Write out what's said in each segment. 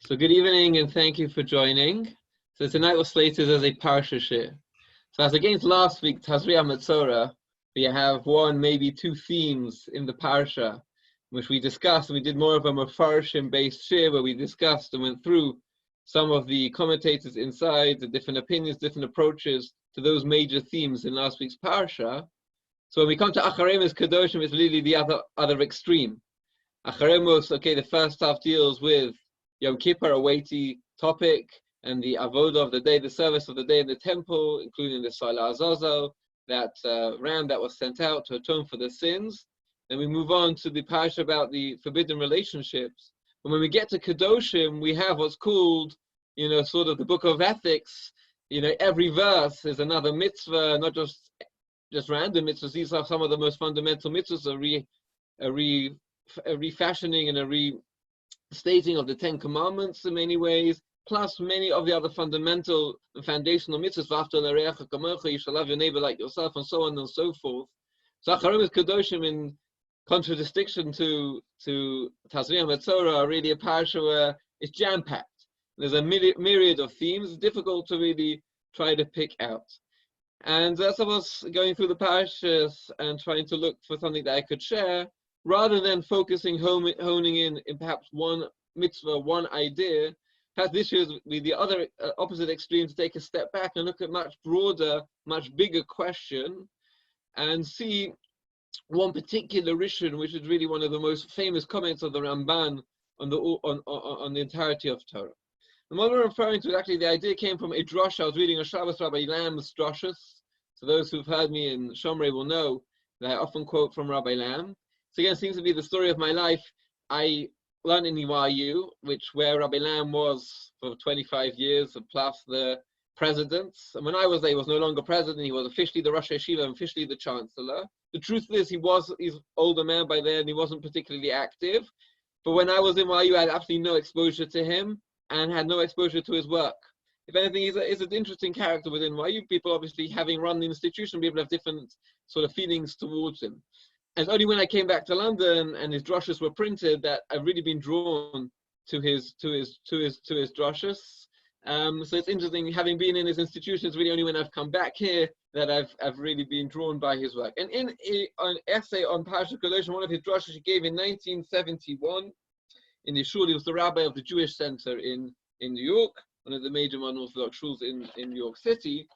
So good evening and thank you for joining. So tonight was slated as a Parsha Shiur. So as against last week, Acharei Torah, we have one, maybe two themes in the Parsha, which we discussed, and we did more of a Mefarshim-based Shiur, where we discussed and went through some of the commentators inside, the different opinions, different approaches to those major themes in last week's Parsha. So when we come to Acharei Kedoshim, it's really the other extreme. Acharei, okay, the first half deals with Yom Kippur, a weighty topic, and the avodah of the day, the service of the day in the temple, including the Salah Azazel, that ram that was sent out to atone for the sins. Then we move on to the parsha about the forbidden relationships. And when we get to Kedoshim, we have what's called, sort of the book of ethics. Every verse is another mitzvah, not just random mitzvahs. These are some of the most fundamental mitzvahs, a refashioning and a restating of the Ten Commandments in many ways, plus many of the other fundamental and foundational mitzvahs, you shall love your neighbor like yourself, and so on and so forth. So Acharei Kedoshim, in contradistinction to Acharei Torah, are really a parsha where it's jam-packed. There's a myriad of themes, it's difficult to really try to pick out. And as I was going through the parashas and trying to look for something that I could share, rather than focusing, honing in perhaps one mitzvah, one idea, perhaps this year with the other opposite extreme, to take a step back and look at much broader, much bigger question, and see one particular rishon, which is really one of the most famous comments of the Ramban on the entirety of Torah. And what we're referring to, actually, the idea came from a drasha. I was reading a Shabbos Rabbi Lam's drashas. So those who've heard me in Shomrei will know that I often quote from Rabbi Lam. So again, it seems to be the story of my life. I learned in YU, where Rabbi Lam was for 25 years, plus the president. And when I was there, he was no longer president. He was officially the Rosh Yeshiva and officially the chancellor. The truth is, he's an older man by then, and he wasn't particularly active. But when I was in YU, I had absolutely no exposure to him and had no exposure to his work. If anything, he's an interesting character within YU. People, obviously, having run the institution, people have different sort of feelings towards him. And it's only when I came back to London and his drashas were printed that I've really been drawn to his drashas. So it's interesting, having been in his institution, it's really only when I've come back here that I've really been drawn by his work. And in an essay on Parsha Kedoshim, one of his drashas he gave in 1971 in the Shiur, he was the rabbi of the Jewish Center in New York, one of the major non-Orthodox shuls in New York City.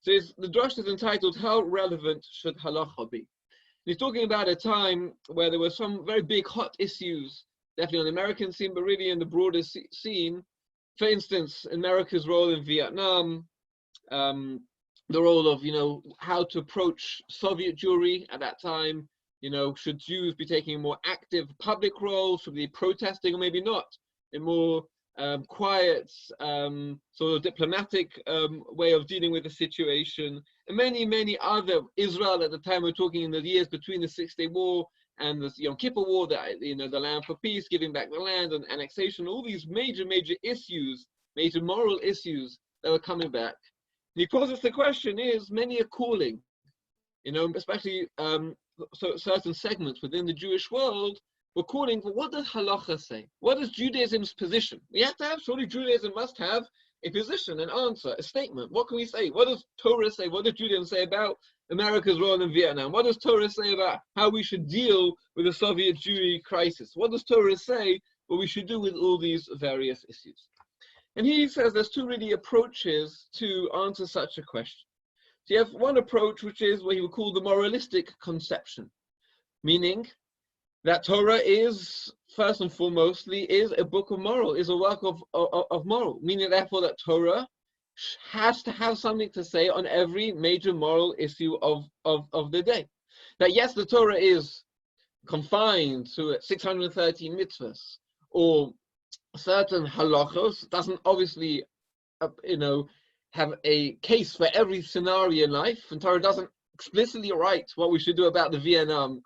So the drasha is entitled, "How Relevant Should Halacha Be?" He's talking about a time where there were some very big hot issues, definitely on the American scene, but really in the broader scene. For instance, America's role in Vietnam, the role of, how to approach Soviet Jewry at that time. Should Jews be taking a more active public role? Should they be protesting, or maybe not? A more quiet, sort of diplomatic way of dealing with the situation. And many, many other. Israel at the time, we're talking in the years between the Six-Day War and the Yom Kippur War, the land for peace, giving back the land and annexation, all these major, major issues, major moral issues that were coming back. And he poses the question is, many are calling, especially certain segments within the Jewish world, we're calling for, what does halacha say? What is Judaism's position? Surely Judaism must have a position, an answer, a statement. What can we say? What does Torah say? What does Judaism say about America's role in Vietnam? What does Torah say about how we should deal with the Soviet Jewry crisis? What does Torah say what we should do with all these various issues? And he says there's two really approaches to answer such a question. So you have one approach, which is what he would call the moralistic conception, meaning that Torah is, first and foremostly, is a book of moral, is a work of moral, meaning therefore that Torah has to have something to say on every major moral issue of the day. That yes, the Torah is confined to 613 mitzvahs, or certain halachos, doesn't obviously, have a case for every scenario in life, and Torah doesn't explicitly write what we should do about the Vietnam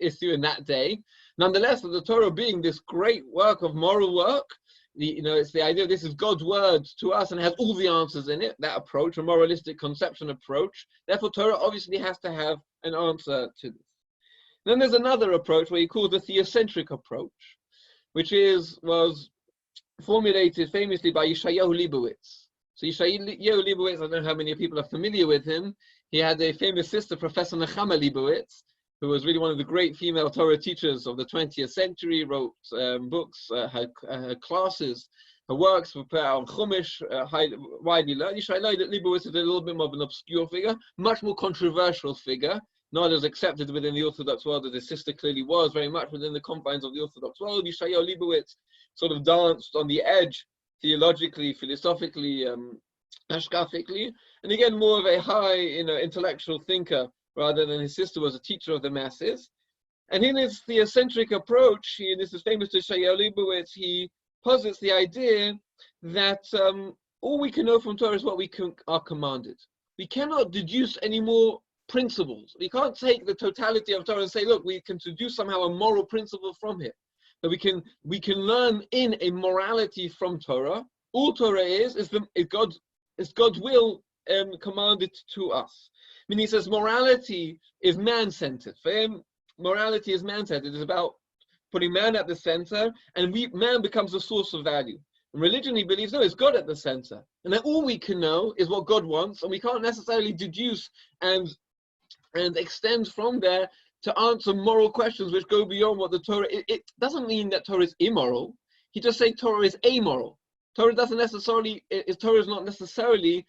issue in that day. Nonetheless, the Torah being this great work of moral work, it's the idea this is God's word to us and has all the answers in it, that approach, a moralistic conception approach. Therefore, Torah obviously has to have an answer to this. Then there's another approach where he calls the theocentric approach, which was formulated famously by Yeshayahu Leibowitz. So Yeshayahu Leibowitz, I don't know how many people are familiar with him. He had a famous sister, Professor Nechama Leibowitz, who was really one of the great female Torah teachers of the 20th century, wrote books, her classes, her works were put out on Chumash, widely learned. Yeshayahu Leibowitz is a little bit more of an obscure figure, much more controversial figure, not as accepted within the Orthodox world as his sister clearly was, very much within the confines of the Orthodox world. Yeshayahu Leibowitz sort of danced on the edge, theologically, philosophically, hashkafically, and again, more of a high, intellectual thinker, rather than his sister was a teacher of the masses. And in his theocentric approach, and this is famous to Yeshayahu Leibowitz, he posits the idea that all we can know from Torah is what we are commanded. We cannot deduce any more principles. We can't take the totality of Torah and say, look, we can deduce somehow a moral principle from here. But we can learn in a morality from Torah. All Torah is God's will commanded to us. I mean, he says morality is man-centered. For him, morality is man-centered. It is about putting man at the center, and man becomes the source of value. In religion, he believes, no, it's God at the center. And that all we can know is what God wants, and we can't necessarily deduce and extend from there to answer moral questions which go beyond what the Torah. It doesn't mean that Torah is immoral. He just says Torah is amoral. Torah is not necessarily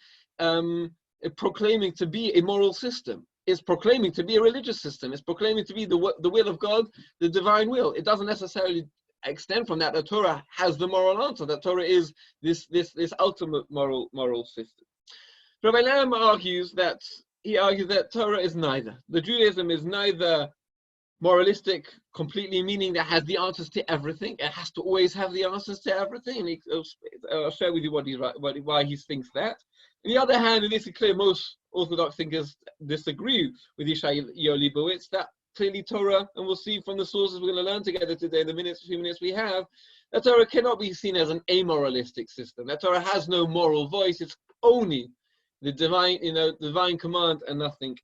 proclaiming to be a moral system. It's proclaiming to be a religious system. It's proclaiming to be the will of God, the divine will. It doesn't necessarily extend from that Torah has the moral answer. That Torah is this ultimate moral system. Rabbi Lam argues that Torah is neither. The Judaism is neither moralistic completely, meaning that has the answers to everything. It has to always have the answers to everything. And I'll share with you why he thinks that. On the other hand, and this is clear, most Orthodox thinkers disagree with Yeshayahu Leibowitz, that clearly Torah, and we'll see from the sources we're going to learn together today, the few minutes we have, that Torah cannot be seen as an amoralistic system. That Torah has no moral voice. It's only the divine command and nothing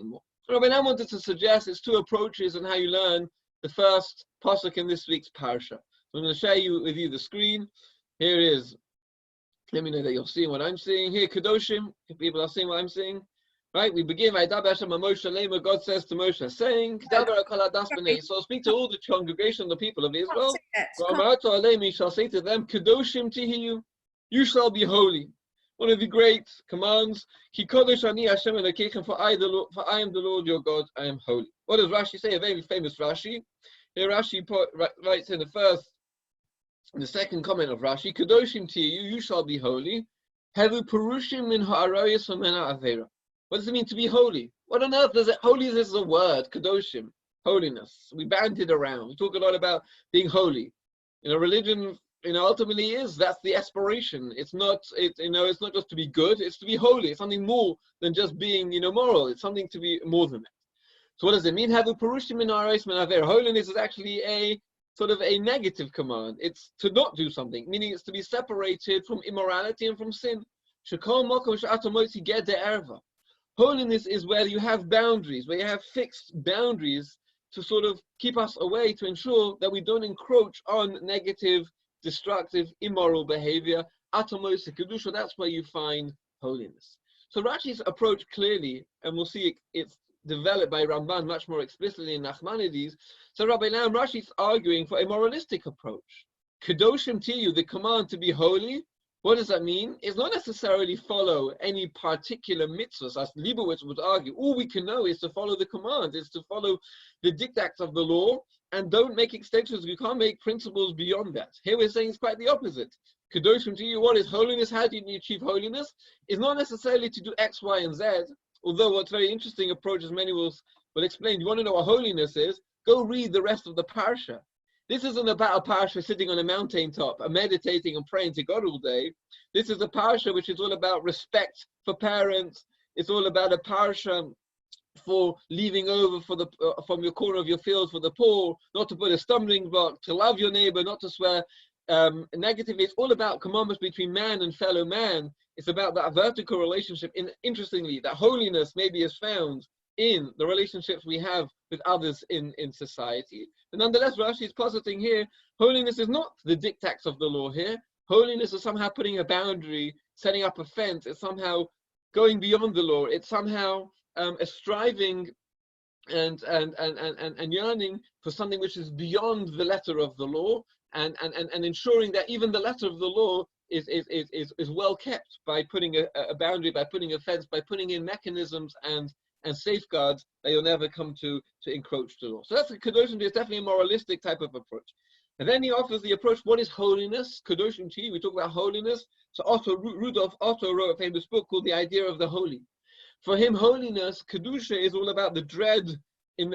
more. Rabbi Nam wanted to suggest there's two approaches on how you learn the first pasuk in this week's Parsha. So I'm going to share with you the screen. Here is, let me know that you're seeing what I'm seeing. Here, Kedoshim, if people are seeing what I'm seeing. Right, we begin, God says to Moshe, saying, so speak to all the congregation, the people of Israel. Shall say to them, Kedoshim tihiyu, you shall be holy. One of the great commands, Ki kodesh ani Hashem Elokechem, for I am the Lord your God, I am holy. What does Rashi say? A very famous Rashi. Here Rashi writes in the second comment of Rashi, Kedoshim tihiyu, you shall be holy. Hevu perushim min ha'arayis v'mena avera. What does it mean to be holy? What on earth does it? Holiness is a word, Kedoshim, holiness. We band it around. We talk a lot about being holy. Religion, ultimately that's the aspiration. It's not just to be good, it's to be holy. It's something more than just being, moral. It's something to be more than that. So what does it mean? Holiness is actually a sort of a negative command. It's to not do something, meaning it's to be separated from immorality and from sin. Holiness is where you have boundaries, where you have fixed boundaries to sort of keep us away, to ensure that we don't encroach on negative, destructive, immoral behavior. Atomos Kedusha, that's where you find holiness. So Rashi's approach clearly, and we'll see it's developed by Ramban much more explicitly in Nachmanides. So Rabbi Lam, Rashi's arguing for a moralistic approach. Kedoshim tiyu, the command to be holy. What does that mean? It's not necessarily follow any particular mitzvahs, as Leibowitz would argue. All we can know is to follow the command, is to follow the diktats of the law, and don't make extensions. We can't make principles beyond that. Here we're saying it's quite the opposite. Kedoshim to you, what is holiness? How do you achieve holiness? It's not necessarily to do X, Y, and Z, although what's very interesting approach, as many will explain, you want to know what holiness is? Go read the rest of the Parsha. This isn't about a Parsha sitting on a mountaintop, meditating and praying to God all day. This is a Parsha which is all about respect for parents. It's all about a Parsha for leaving over from your corner of your field for the poor, not to put a stumbling block, to love your neighbor, not to swear negatively. It's all about commandments between man and fellow man. It's about that vertical relationship. Interestingly, that holiness maybe is found in the relationships we have with others in society. But nonetheless, Rashi is positing here, holiness is not the diktats of the law here. Holiness is somehow putting a boundary, setting up a fence. It's somehow going beyond the law. It's somehow a striving and yearning for something which is beyond the letter of the law, and ensuring that even the letter of the law is well kept by putting a boundary, by putting a fence, by putting in mechanisms and safeguards that you'll never come to encroach the law. So that's Kedoshim. It's definitely a moralistic type of approach. And then he offers the approach, what is holiness? Kedoshim T, we talk about holiness. So Rudolf Otto wrote a famous book called The Idea of the Holy. For him, holiness, Kedusha, is all about the dread,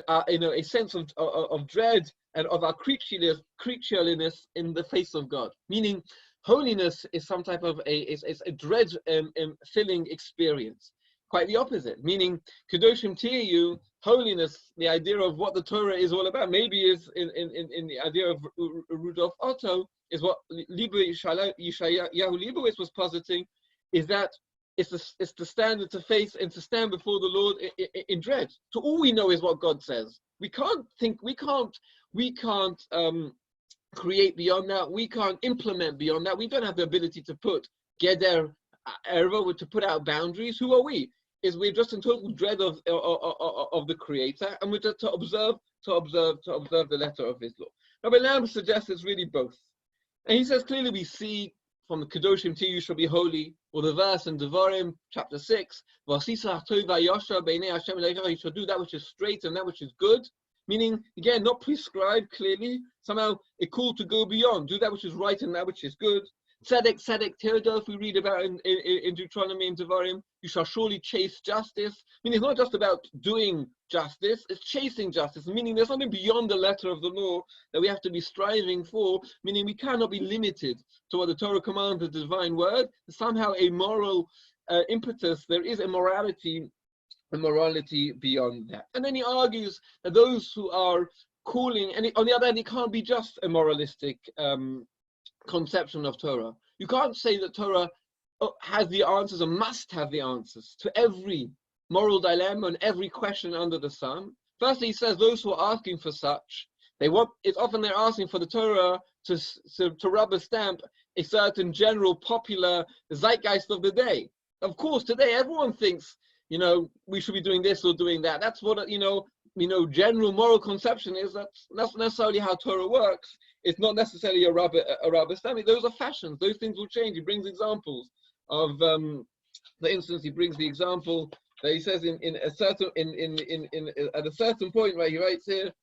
a sense of dread and of our creatureliness in the face of God. Meaning, holiness is some type of a dread-filling experience. Quite the opposite. Meaning, Kedoshim Tiyu, holiness, the idea of what the Torah is all about, maybe is in the idea of Rudolf Otto, is what Yeshayahu Leibowitz was positing, is that it's to stand and to face and to stand before the Lord in dread. So all we know is what God says. We can't create beyond that. We can't implement beyond that. We don't have the ability to put Geder Erva, to put out boundaries. Who are we? We're just in total dread of the Creator, and we're just to observe the letter of His law. Rabbi Lamb suggests it's really both, and he says clearly we see from the Kedoshim Tiyu shall be holy, or the verse in Devarim chapter 6, you shall do that which is straight and that which is good. Meaning, again, not prescribed clearly, somehow a call to go beyond, do that which is right and that which is good. Tzedek Tirdof, we read about in Deuteronomy and Devarim, you shall surely chase justice. Meaning, it's not just about doing justice, it's chasing justice. Meaning, there's something beyond the letter of the law that we have to be striving for. Meaning, we cannot be limited to what the Torah commands, the divine word. There's somehow a moral impetus. There is a morality beyond that. And then he argues that those who are calling, and on the other hand, it can't be just a moralistic conception of Torah. You can't say that Torah has the answers and must have the answers to every moral dilemma and every question under the sun. Firstly, he says those who are asking for such, it's often they're asking for the Torah to rubber stamp a certain general popular zeitgeist of the day. Of course, today everyone thinks, we should be doing this or doing that. That's what, general moral conception is. That's not necessarily how Torah works. It's not necessarily a rubber stamp. Those are fashions. Those things will change. He brings examples of, for instance, he brings the example that he says at a certain point, right? He writes here,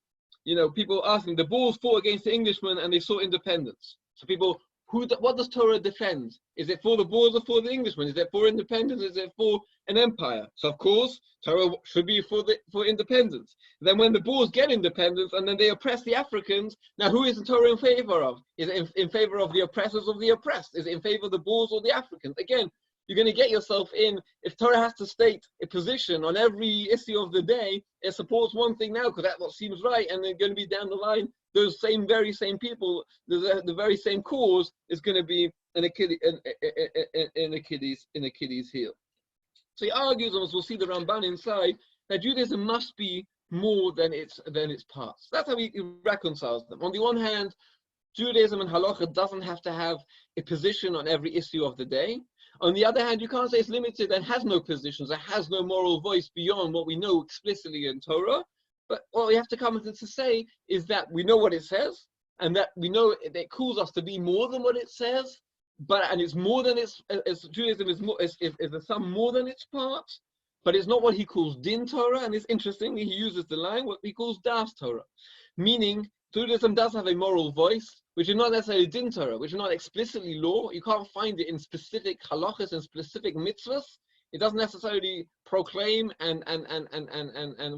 people asking, the Boers fought against the Englishmen and they sought independence. So people, what does Torah defend? Is it for the Boers or for the Englishmen? Is it for independence? Is it for an empire? So of course, Torah should be for independence. Then when the Boers get independence and then they oppress the Africans, now who is the Torah in favor of? Is it in favor of the oppressors of the oppressed? Is it in favor of the Boers or the Africans? Again, you're going to get yourself in, if Torah has to state a position on every issue of the day, it supports one thing now because that's what seems right, and they're going to be down the line, those very same people, the very same cause is going to be in Achilles' heel. So he argues, and we'll see the Ramban inside, that Judaism must be more than its parts. That's how he reconciles them. On the one hand, Judaism and Halacha doesn't have to have a position on every issue of the day. On the other hand, you can't say it's limited and has no positions, it has no moral voice beyond what we know explicitly in Torah. But what we have to come to say is that we know what it says, and that we know it calls us to be more than what it says, and it's more than Judaism is a sum more than its parts, but it's not what he calls din Torah, and it's interestingly he uses the line what he calls das Torah, meaning Judaism does have a moral voice, which is not necessarily din Torah, which is not explicitly law. You can't find it in specific halachas and specific mitzvahs. It doesn't necessarily proclaim and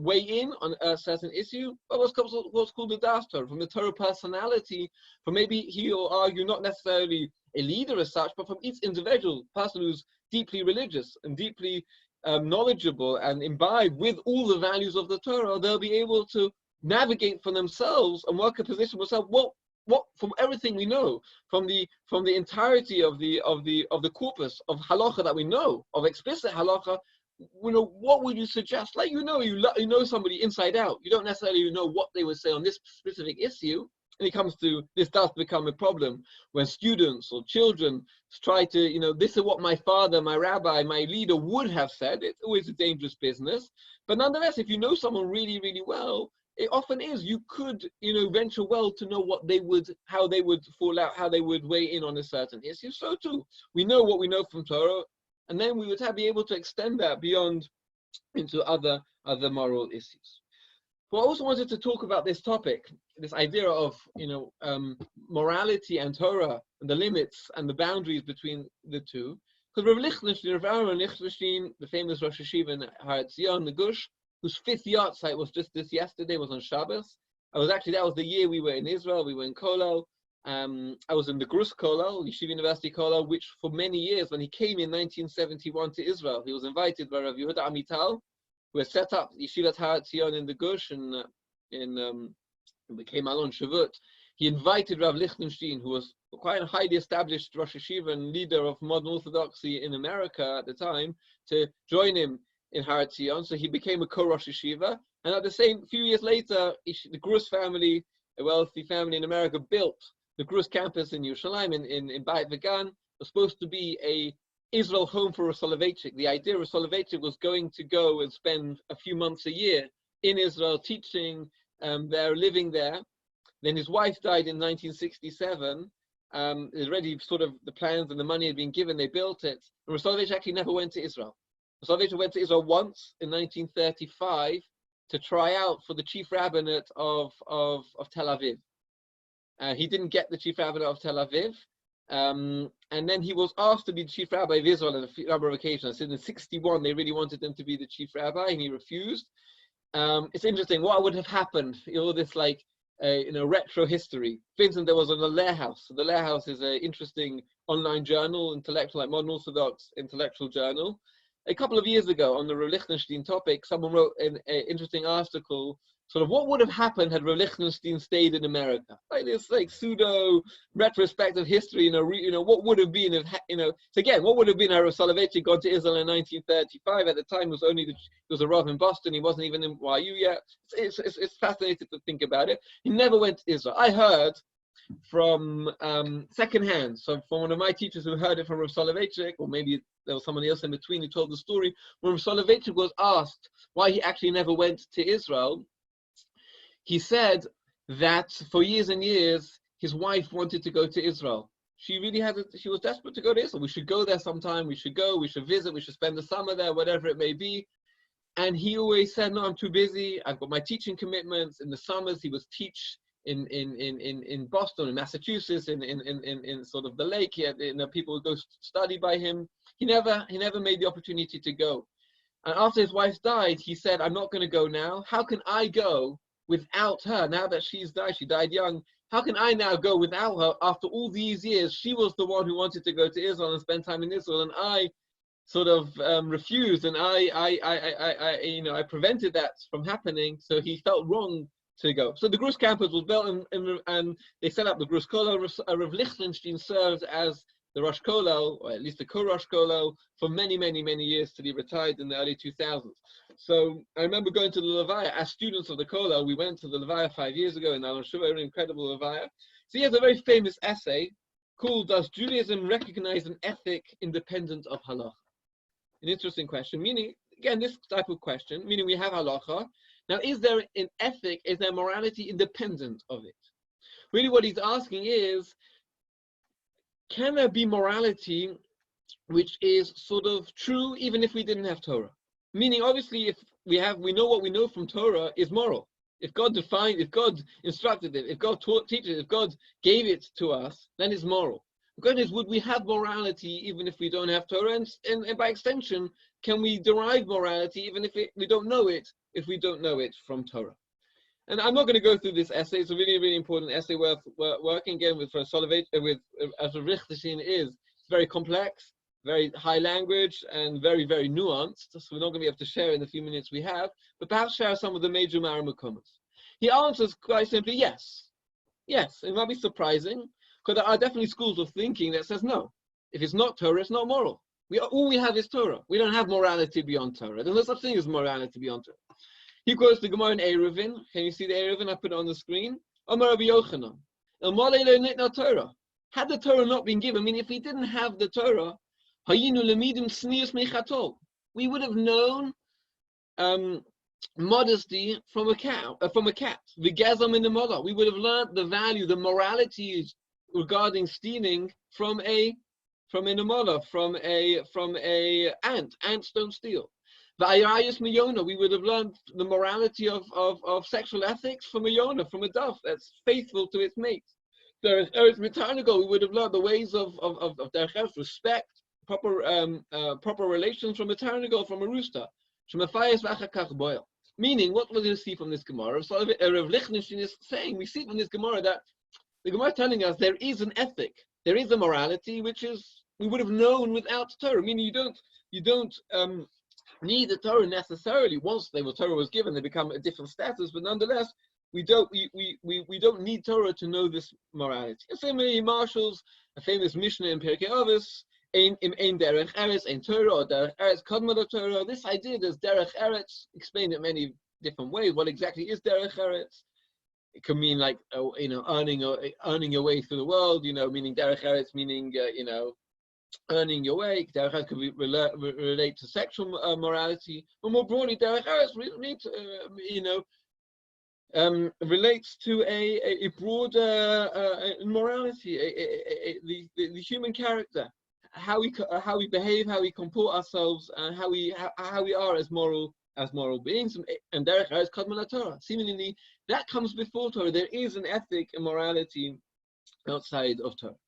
weigh in on a certain issue, but what's called the das Torah, from the Torah personality, from maybe he will argue not necessarily a leader as such, but from each individual person who's deeply religious and deeply knowledgeable and imbibed with all the values of the Torah, they'll be able to navigate for themselves and work a position for themselves. What from everything we know, from the entirety of the corpus of halacha that we know, of explicit halacha, what would you suggest? Like you know somebody inside out. You don't necessarily know what they would say on this specific issue, And it comes to, this does become a problem when students or children try to, this is what my father, my rabbi, my leader would have said. It's always a dangerous business. But nonetheless, if you know someone really, really well, it often is, you could, venture well to know how they would fall out, how they would weigh in on a certain issue. So too, we know what we know from Torah, and then we would be able to extend that beyond into other moral issues. But I also wanted to talk about this topic, this idea of morality and Torah, and the limits and the boundaries between the two. Because Rav Lichtenstein, the famous Rosh Hashiva in Har Etzion, the Gush, whose 5th yahrzeit was just this yesterday, was on Shabbos. That was the year we were in Israel. We were in Kollel. I was in the Grus Kollel, Yeshiva University Kollel, which for many years, when he came in 1971 to Israel, he was invited by Rav Yehuda Amital, who had set up Yeshivat Har Etzion in the Gush, and became Alon Shavut. He invited Rav Lichtenstein, who was quite a highly established Rosh Hashiva and leader of modern Orthodoxy in America at the time, to join him in Har Etzion. So he became a co-Rosh Hashiva. And at the same, few years later, the Grus family, a wealthy family in America, built the Grus campus in Yerushalayim, in Beit Vegan. Was supposed to be a Israel home for Rosh Soloveitchik. The idea of Rosh Soloveitchik was going to go and spend a few months a year in Israel, teaching there, living there. Then his wife died in 1967. Already sort of the plans and the money had been given, they built it. And Rosh Soloveitchik actually never went to Israel. Rosh Soloveitchik went to Israel once in 1935 to try out for the chief rabbinate of Tel Aviv. He didn't get the chief rabbinate of Tel Aviv. And then he was asked to be the chief rabbi of Israel on a number of occasions. In 1961, they really wanted him to be the chief rabbi, and he refused. It's interesting what would have happened. All this retro history. For instance, there was on the Lehrhaus. So the Lehrhaus is an interesting online journal, intellectual, like modern Orthodox intellectual journal. A couple of years ago, on the Rav Lichtenstein topic, someone wrote an interesting article. Sort of what would have happened had Rav Lichtenstein stayed in America? Like this, pseudo retrospective history. What would have been if So again, what would have been had Rav Soloveitchik gone to Israel in 1935? At the time, he was a Rav in Boston. He wasn't even in YU yet. It's fascinating to think about it. He never went to Israel. I heard from secondhand, so from one of my teachers who heard it from Rav Soloveitchik, or maybe there was somebody else in between who told the story. When Rav Soloveitchik was asked why he actually never went to Israel, he said that for years and years, his wife wanted to go to Israel. She was desperate to go to Israel. We should go there sometime. We should go. We should visit. We should spend the summer there, whatever it may be. And he always said, no, I'm too busy. I've got my teaching commitments. In the summers, he would teach in Boston, in Massachusetts, in sort of the lake. He had, people would go study by him. He never made the opportunity to go. And after his wife died, he said, I'm not going to go now. How can I go without her? Now that she's died, she died young. How can I now go without her after all these years? She was the one who wanted to go to Israel and spend time in Israel, and I sort of refused, and I prevented that from happening. So he felt wrong to go. So the Grus campus was built, and they set up the Grus Kollel. Rav Lichtenstein served as the Rosh Kollel, or at least the co-Rosh Kollel, for many, many, many years till he retired in the early 2000s. So I remember going to the Levaya as students of the Kollel. We went to the Levaya 5 years ago in Alon Shavut, an incredible Levaya. So he has a very famous essay called "Does Judaism Recognize an Ethic Independent of Halacha?" An interesting question, meaning, again, this type of question, meaning we have halacha. Now, is there an ethic, is there morality independent of it? Really what he's asking is, can there be morality which is sort of true even if we didn't have Torah? Meaning, obviously, if we know what we know from Torah is moral. If God defined, if God instructed it, if God teaches it, if God gave it to us, then it's moral. The question is, would we have morality even if we don't have Torah? And by extension, can we derive morality even if we don't know it, if we don't know it from Torah? And I'm not going to go through this essay. It's a really, really important essay worth working again with as Rav Lichtenstein is. It's very complex, very high language, and very, very nuanced. So we're not going to be able to share it in the few minutes we have, but perhaps share some of the major Maramukomas. He answers quite simply, yes. Yes, it might be surprising, because there are definitely schools of thinking that says no. If it's not Torah, it's not moral. All we have is Torah. We don't have morality beyond Torah. There's no such thing as morality beyond Torah. He quotes the Gemara in Eruvin. Can you see the Eruvin? I put it on the screen. Amar Rabbi Yochanan, El Malei Lo Nitna Torah. Had the Torah not been given, I mean, if we didn't have the Torah, Hayinu Lemidim Tznius Mechatol, we would have known modesty from a cow, from a cat. V'gazam in the mother, we would have learned the value, the moralities regarding stealing from a mother, from a ant. Ants don't steal. V'ayayus miyona, we would have learned the morality of sexual ethics from a yona, from a dove that's faithful to its mate. Derech eretz mitarnagol, we would have learned the ways of derech eretz, respect, proper relations from a tarnagol, from a rooster. Meaning, what do we see from this Gemara? So Rav Lichtenstein is saying, we see from this Gemara that the Gemara is telling us there is an ethic, there is a morality which is we would have known without Torah. Meaning, you don't need the Torah necessarily. Once the Torah was given, they become a different status. But nonetheless, we don't need Torah to know this morality. And similarly, Marshall's a famous Mishnah in Pirkei Avos, in derech eretz, in Torah, or derech eretz kadma Torah. This idea, there's derech eretz, explained in many different ways. What exactly is derech eretz? It could mean like earning your way through the world. Meaning derech eretz, meaning earning your way. Derech eretz could relate to sexual morality, but more broadly, derech eretz relates to a broader morality, the human character. How we behave, how we comport ourselves, and how we are as moral beings, and derech eretz kadma Torah. Seemingly, that comes before Torah. There is an ethic and morality outside of Torah.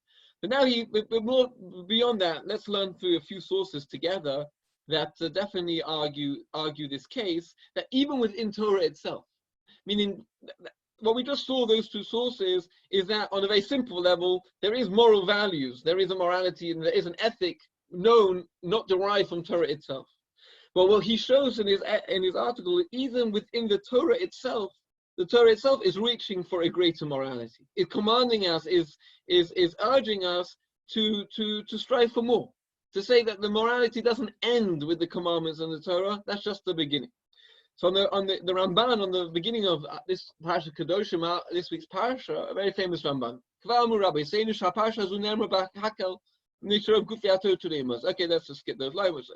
But now, but more beyond that, let's learn through a few sources together that definitely argue this case, that even within Torah itself, meaning what we just saw, those two sources, is that on a very simple level, there is moral values, there is a morality, and there is an ethic known, not derived from Torah itself. But what he shows in his article, even within the Torah itself is reaching for a greater morality. It's commanding us, is urging us to strive for more. To say that the morality doesn't end with the commandments and the Torah, that's just the beginning. So on the Ramban, on the beginning of this Parsha Kedoshim, this week's Parsha, a very famous Ramban. Okay, let's just skip those lines.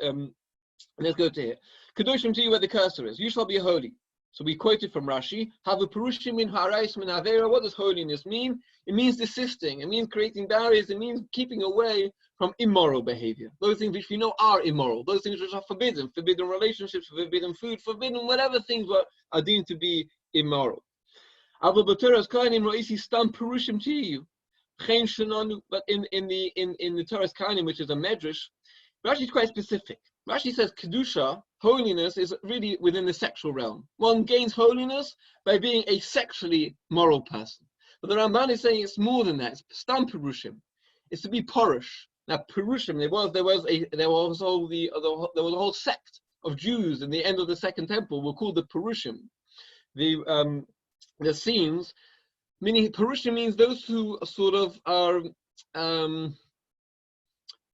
Let's go to here. Kedoshim to you where the cursor is. You shall be holy. So we quoted from Rashi. Have a perushim min harais min avera. What does holiness mean? It means desisting. It means creating barriers. It means keeping away from immoral behavior. Those things which we know are immoral. Those things which are forbidden. Forbidden relationships, forbidden food, forbidden whatever things are deemed to be immoral. But in the Torah's Kainim, which is a medrash, Rashi is quite specific. Rashi says Kedusha, holiness, is really within the sexual realm. One gains holiness by being a sexually moral person. But the Ramban is saying it's more than that. It's Stam Perushim. It's to be Porush. Now Perushim, there was a whole sect of Jews in the end of the Second Temple were called the Perushim. The Essenes, meaning Perushim means those who sort of are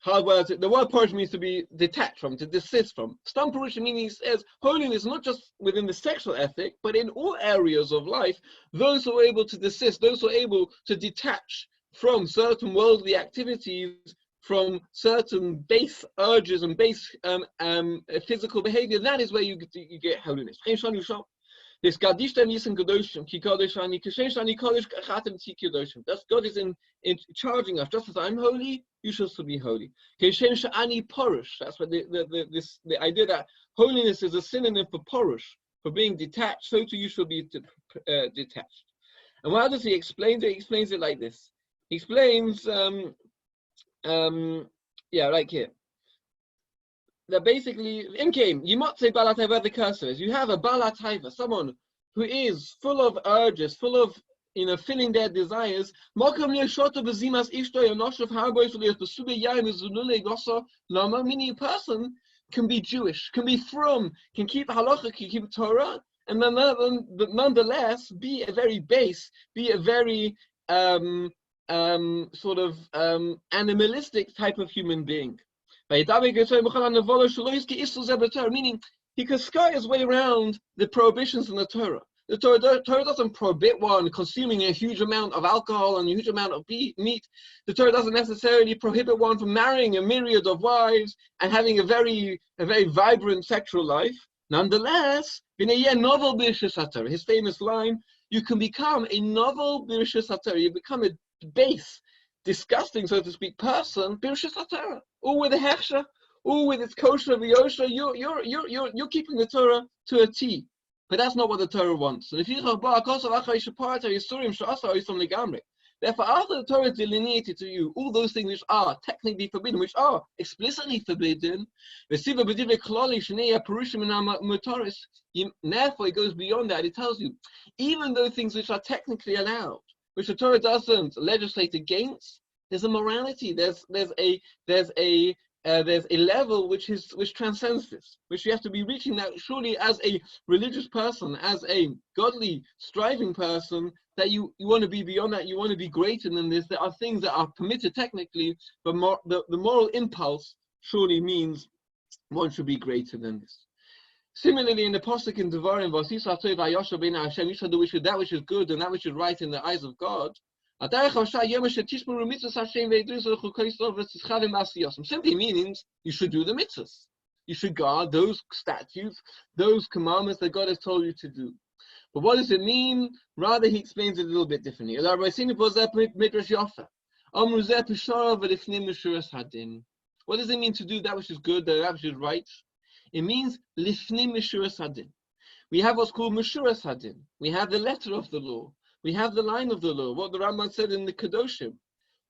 the word Porush means to be detached from, to desist from. Stam Perushim meaning says holiness not just within the sexual ethic, but in all areas of life. Those who are able to desist, those who are able to detach from certain worldly activities, from certain base urges and base physical behavior, that is where you get holiness. This Kedoshim, that's God is in charging us. Just as I'm holy, you should also be holy. That's what the idea that holiness is a synonym for porush, for being detached. So too you should be detached. And how does he explain it? He explains it like this. He explains, right here. That basically, you might say balataiva, where the cursor is. You have a balataiva, someone who is full of urges, full of filling their desires. Meaning a person can be Jewish, can be from, can keep halacha, can keep Torah, and then nonetheless be a very base, be a very animalistic type of human being. Meaning he can skirt his way around the prohibitions in the Torah. The Torah doesn't prohibit one consuming a huge amount of alcohol and a huge amount of meat. The Torah doesn't necessarily prohibit one from marrying a myriad of wives and having a very vibrant sexual life. Nonetheless, his famous line, you can become a novel birshus HaTorah, you become a base, disgusting, so to speak, person, birshus HaTorah, or with a hechsher, or with its kosher v'yosher, you're keeping the Torah to a T. But that's not what the Torah wants. Therefore, after the Torah delineated to you all those things which are technically forbidden, which are explicitly forbidden, therefore it goes beyond that. It tells you, even though things which are technically allowed, which the Torah doesn't legislate against, there's a morality. There's a level which transcends this, which you have to be reaching that surely as a religious person, as a godly, striving person, that you want to be beyond that, you want to be greater than this. There are things that are permitted technically, but the moral impulse surely means one should be greater than this. Similarly, in the Pasuk in Devarim, you shall do that which is good and that which is right in the eyes of God. Simply means you should do the mitzvahs. You should guard those statutes, those commandments that God has told you to do. But what does it mean? Rather, he explains it a little bit differently. What does it mean to do that which is good, that which is right? It means lifnim mishuras hadin. We have what's called mishuras hadin. We have the letter of the law. We have the line of the law. What the Rambam said in the Kedoshim.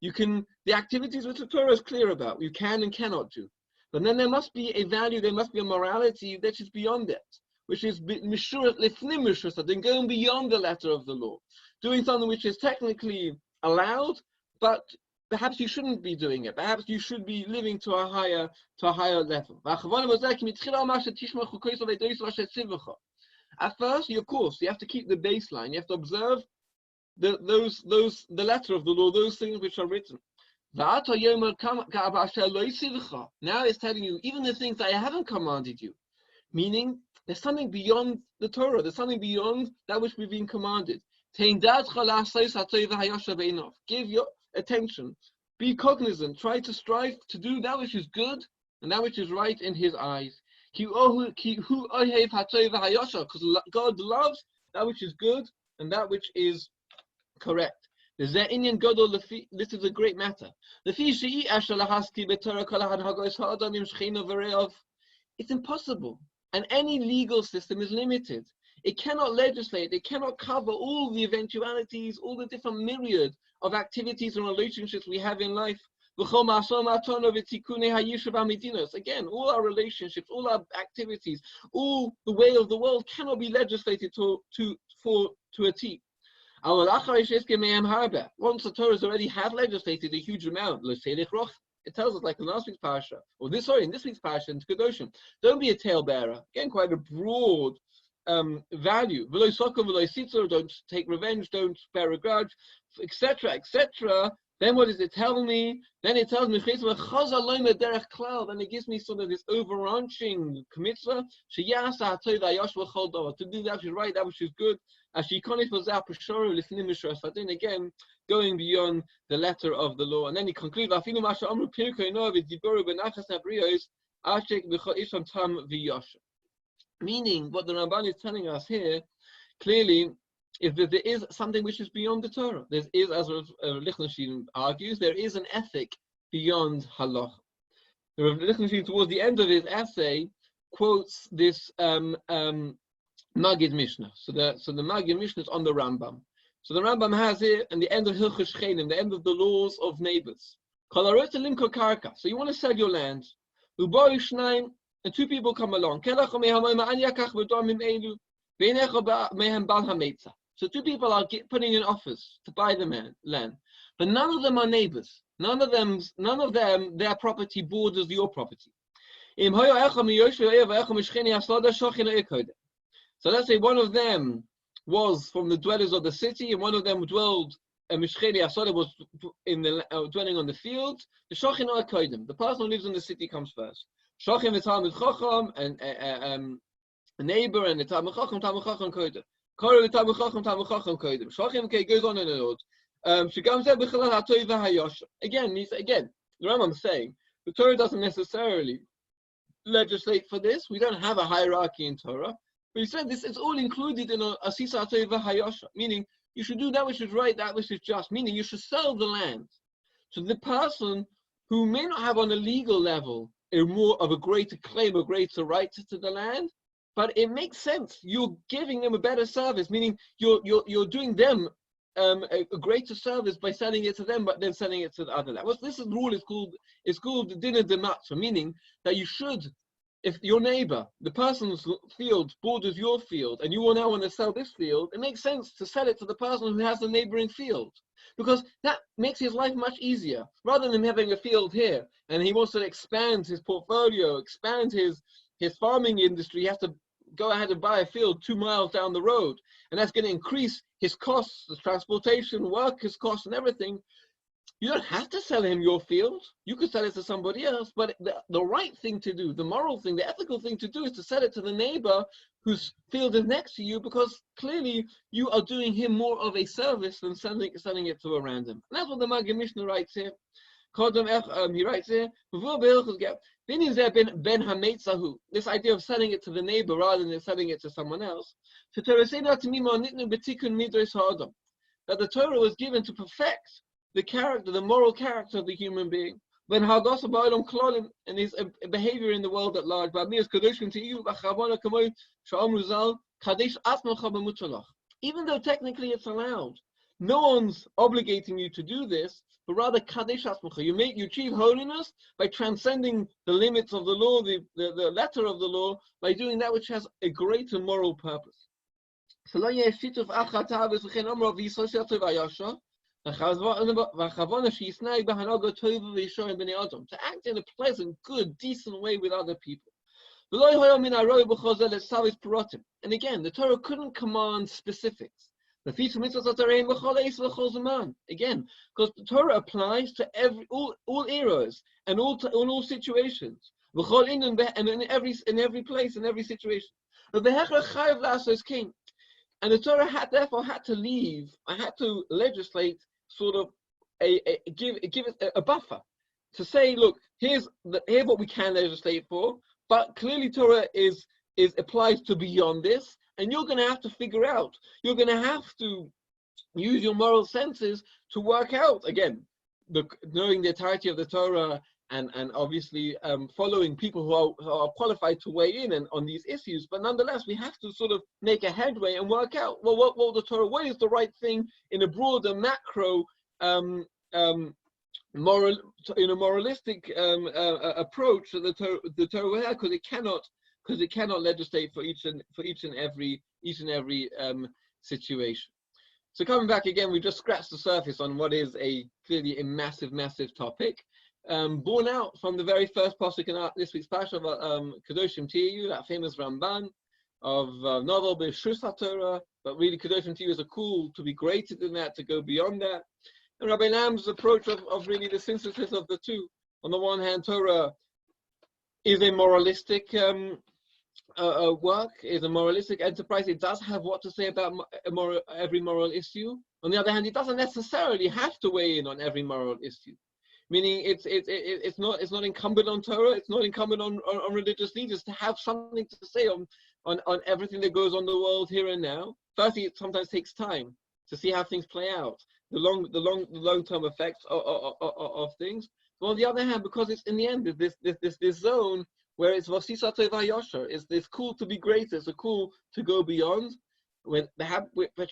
The activities which the Torah is clear about, you can and cannot do. But then there must be a value, there must be a morality that is beyond that, which is mishuras lifnim mishuras hadin, going beyond the letter of the law, doing something which is technically allowed, but perhaps you shouldn't be doing it. Perhaps you should be living to a higher level. At first, of course, you have to keep the baseline. You have to observe the letter of the law, those things which are written. Now it's telling you even the things that I haven't commanded you, meaning there's something beyond the Torah. There's something beyond that which we've been commanded. Give your attention, be cognizant, try to strive to do that which is good and that which is right in his eyes. Because God loves that which is good and that which is correct. This is a great matter. It's impossible, and any legal system is limited. It cannot legislate, it cannot cover all the eventualities, all the different myriad of activities and relationships we have in life. Again, all our relationships, all our activities, all the way of the world cannot be legislated to a T. Once the Torah already had legislated a huge amount, it tells us, like in last week's Parsha, in this week's Parsha, in Kedoshim, don't be a talebearer. Again, quite a broad value. Don't take revenge, don't bear a grudge, etc., etc. Then what does it tell me? Then it tells me, then it gives me sort of this overarching mitzvah, to do that which is right, that which is good. Again, going beyond the letter of the law. And then he concludes, meaning what the Ramban is telling us here, clearly, is that there is something which is beyond the Torah. There is, as Lichtenstein argues, there is an ethic beyond halach. The Lichtenstein, towards the end of his essay, quotes this Magid Mishnah. So the Magid Mishnah is on the Rambam. So the Rambam has here, in the end of Hilchos Shchenim, the end of the laws of neighbors. So you want to sell your land. And two people come along. So two people are putting in offers to buy the land, but none of them are neighbors. None of them, their property borders your property. So let's say one of them was from the dwellers of the city, and one of them dwelled. Was in the dwelling on the field. The person who lives in the city comes first. And a neighbor and the Talmud Chacham koder. Again, again, the Rambam saying the Torah doesn't necessarily legislate for this. We don't have a hierarchy in Torah. But he said this is all included in a Asisa Tova Hayosha, meaning you should do that which is right, that which is just, meaning you should sell the land to the person who may not have on a legal level a more of a greater claim, a greater right to the land, but it makes sense. You're giving them a better service, meaning you're doing them a greater service by selling it to them, but then selling it to the other land. This rule is called dinner de matzah, meaning that you should, if your neighbor, the person's field borders your field, and you will now want to sell this field, it makes sense to sell it to the person who has the neighboring field, because that makes his life much easier. Rather than having a field here, and he wants to expand his portfolio, expand his farming industry, he has to go ahead and buy a field 2 miles down the road, and that's going to increase his costs, the transportation, workers' costs, and everything. You don't have to sell him your field. You could sell it to somebody else, but the right thing to do, the moral thing, the ethical thing to do is to sell it to the neighbor whose field is next to you, because clearly you are doing him more of a service than selling it to a random. And that's what the Maggid Mishnah writes here. He writes here, this idea of selling it to the neighbor rather than selling it to someone else, that the Torah was given to perfect the character, the moral character of the human being, when and his behavior in the world at large. Even though technically it's allowed, no one's obligating you to do this, but rather kadesh asmacha. You achieve holiness by transcending the limits of the law, the letter of the law, by doing that which has a greater moral purpose. To act in a pleasant, good, decent way with other people. And again, the Torah couldn't command specifics. Again, because the Torah applies to all eras and all situations, and in every place, in every situation. And the Torah therefore had to legislate sort of give it a buffer to say, look, here's what we can legislate for, but clearly Torah applies to beyond this. And you're going to have to figure out, you're going to have to use your moral senses to work out, again, knowing the entirety of the Torah and obviously following people who are qualified to weigh in on these issues. But nonetheless, we have to sort of make a headway and work out, well, what the Torah, what is the right thing in a broader macro moralistic approach that the Torah will have, because it cannot legislate for each and every situation. So coming back again, we just scratched the surface on what is clearly a massive topic, born out from the very first pasuk in this week's Parsha of Kedoshim Tiyu, that famous Ramban of novel B'Shus HaTorah, but really Kedoshim Tiyu is a call to be greater than that, to go beyond that. And Rabbi Lam's approach of really the synthesis of the two. On the one hand, Torah is a moralistic work, is a moralistic enterprise. It does have what to say about every moral issue. On the other hand, it doesn't necessarily have to weigh in on every moral issue. Meaning, it's not incumbent on Torah. It's not incumbent on religious leaders to have something to say on everything that goes on in the world here and now. Firstly, it sometimes takes time to see how things play out, the long-term effects of things. But on the other hand, because it's in the end this zone where it's Vasisa Teva Yosher, is this call to be greater, it's a call to go beyond, which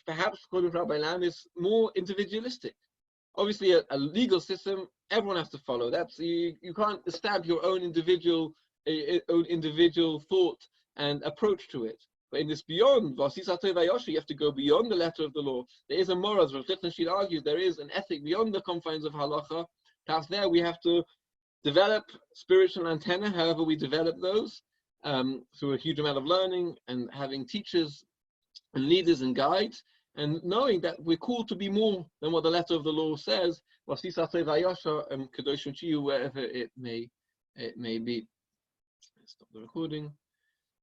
perhaps according to Rabbi Lam is more individualistic. Obviously, a legal system, everyone has to follow. That's you can't stamp your own individual thought and approach to it. But in this beyond Vasisa Teva Yosher, you have to go beyond the letter of the law. There is a moral, as Rav Lichtenstein argues, there is an ethic beyond the confines of halacha. Perhaps there we have to develop spiritual antenna, however we develop those, through a huge amount of learning and having teachers and leaders and guides, and knowing that we're called to be more than what the letter of the law says, Vasisa Teva Yosher and Kedoshim Chiyu, wherever it may be. Let's stop the recording.